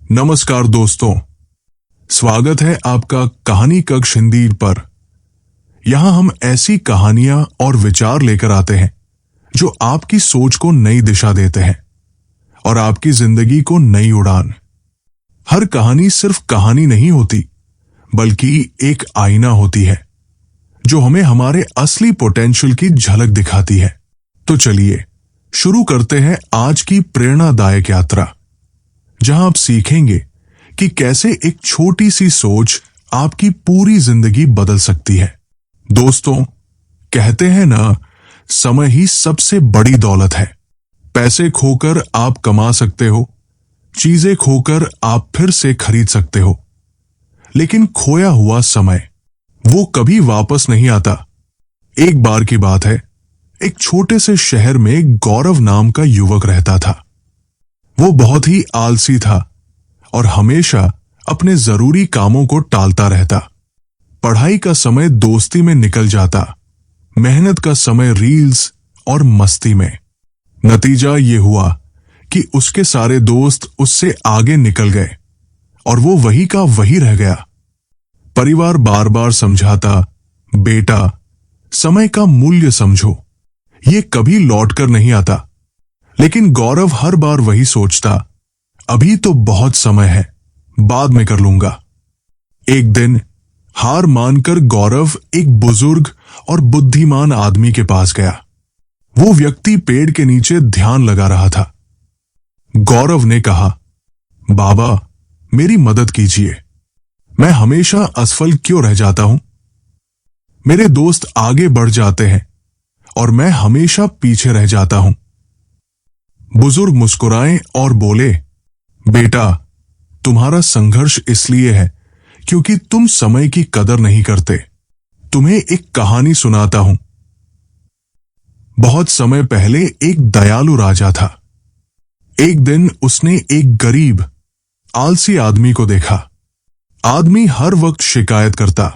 नमस्कार दोस्तों, स्वागत है आपका कहानी कक्ष हिंदी पर। यहां हम ऐसी कहानियां और विचार लेकर आते हैं जो आपकी सोच को नई दिशा देते हैं और आपकी जिंदगी को नई उड़ान। हर कहानी सिर्फ कहानी नहीं होती, बल्कि एक आईना होती है जो हमें हमारे असली पोटेंशियल की झलक दिखाती है। तो चलिए शुरू करते हैं आज की प्रेरणादायक यात्रा, जहां आप सीखेंगे कि कैसे एक छोटी सी सोच आपकी पूरी जिंदगी बदल सकती है। दोस्तों, कहते हैं ना, समय ही सबसे बड़ी दौलत है। पैसे खोकर आप कमा सकते हो, चीजें खोकर आप फिर से खरीद सकते हो, लेकिन खोया हुआ समय वो कभी वापस नहीं आता। एक बार की बात है, एक छोटे से शहर में गौरव नाम का युवक रहता था। वो बहुत ही आलसी था और हमेशा अपने जरूरी कामों को टालता रहता। पढ़ाई का समय दोस्ती में निकल जाता, मेहनत का समय रील्स और मस्ती में। नतीजा ये हुआ कि उसके सारे दोस्त उससे आगे निकल गए और वो वही का वही रह गया। परिवार बार बार समझाता, बेटा, समय का मूल्य समझो, ये कभी लौटकर नहीं आता। लेकिन गौरव हर बार वही सोचता, अभी तो बहुत समय है, बाद में कर लूंगा। एक दिन हार मानकर गौरव एक बुजुर्ग और बुद्धिमान आदमी के पास गया। वो व्यक्ति पेड़ के नीचे ध्यान लगा रहा था। गौरव ने कहा, बाबा, मेरी मदद कीजिए, मैं हमेशा असफल क्यों रह जाता हूं? मेरे दोस्त आगे बढ़ जाते हैं और मैं हमेशा पीछे रह जाता हूं। बुजुर्ग मुस्कुराए और बोले, बेटा, तुम्हारा संघर्ष इसलिए है क्योंकि तुम समय की कदर नहीं करते। तुम्हें एक कहानी सुनाता हूं। बहुत समय पहले एक दयालु राजा था। एक दिन उसने एक गरीब, आलसी आदमी को देखा। आदमी हर वक्त शिकायत करता,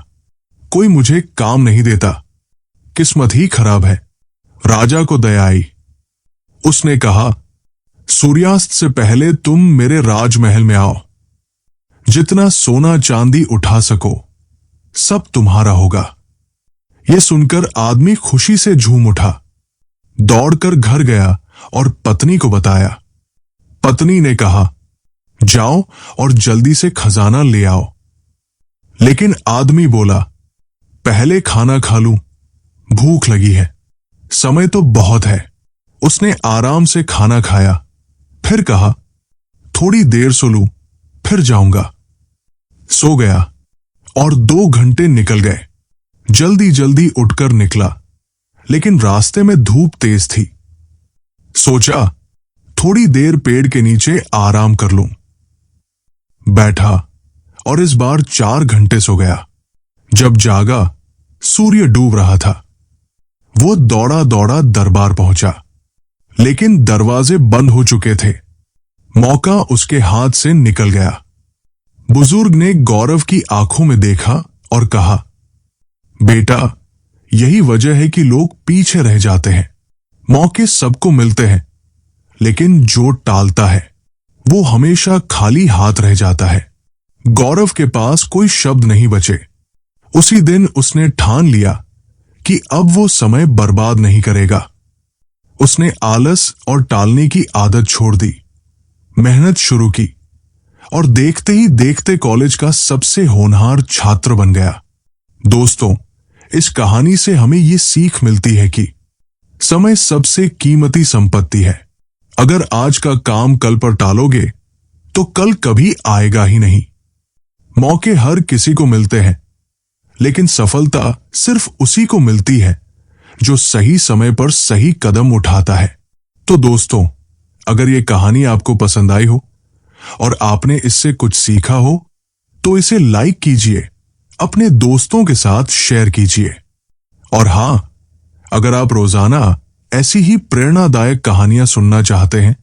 कोई मुझे काम नहीं देता, किस्मत ही खराब है। राजा को दया आई। उसने कहा, सूर्यास्त से पहले तुम मेरे राजमहल में आओ। जितना सोना चांदी उठा सको सब तुम्हारा होगा। यह सुनकर आदमी खुशी से झूम उठा, दौड़कर घर गया और पत्नी को बताया। पत्नी ने कहा, जाओ और जल्दी से खजाना ले आओ। लेकिन आदमी बोला, पहले खाना खा लूं, भूख लगी है। समय तो बहुत है। उसने आराम से खाना खाया, फिर कहा, थोड़ी देर सो लूं, फिर जाऊंगा। सो गया और 2 घंटे निकल गए। जल्दी जल्दी उठकर निकला, लेकिन रास्ते में धूप तेज थी। सोचा, थोड़ी देर पेड़ के नीचे आराम कर लूं। बैठा और इस बार 4 घंटे सो गया। जब जागा, सूर्य डूब रहा था। वो दौड़ा दौड़ा दरबार पहुंचा, लेकिन दरवाजे बंद हो चुके थे। मौका उसके हाथ से निकल गया। बुजुर्ग ने गौरव की आंखों में देखा और कहा, बेटा, यही वजह है कि लोग पीछे रह जाते हैं। मौके सबको मिलते हैं, लेकिन जो टालता है वो हमेशा खाली हाथ रह जाता है। गौरव के पास कोई शब्द नहीं बचे। उसी दिन उसने ठान लिया कि अब वो समय बर्बाद नहीं करेगा। उसने आलस और टालने की आदत छोड़ दी, मेहनत शुरू की और देखते ही देखते कॉलेज का सबसे होनहार छात्र बन गया। दोस्तों, इस कहानी से हमें ये सीख मिलती है कि समय सबसे कीमती संपत्ति है। अगर आज का काम कल पर टालोगे तो कल कभी आएगा ही नहीं। मौके हर किसी को मिलते हैं, लेकिन सफलता सिर्फ उसी को मिलती है जो सही समय पर सही कदम उठाता है। तो दोस्तों, अगर ये कहानी आपको पसंद आई हो और आपने इससे कुछ सीखा हो तो इसे लाइक कीजिए, अपने दोस्तों के साथ शेयर कीजिए। और हां, अगर आप रोजाना ऐसी ही प्रेरणादायक कहानियां सुनना चाहते हैं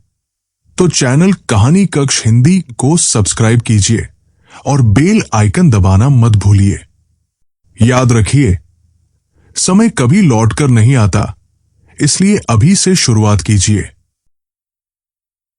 तो चैनल कहानी कक्ष हिंदी को सब्सक्राइब कीजिए और बेल आइकन दबाना मत भूलिए। याद रखिए, समय कभी लौटकर नहीं आता, इसलिए अभी से शुरुआत कीजिए।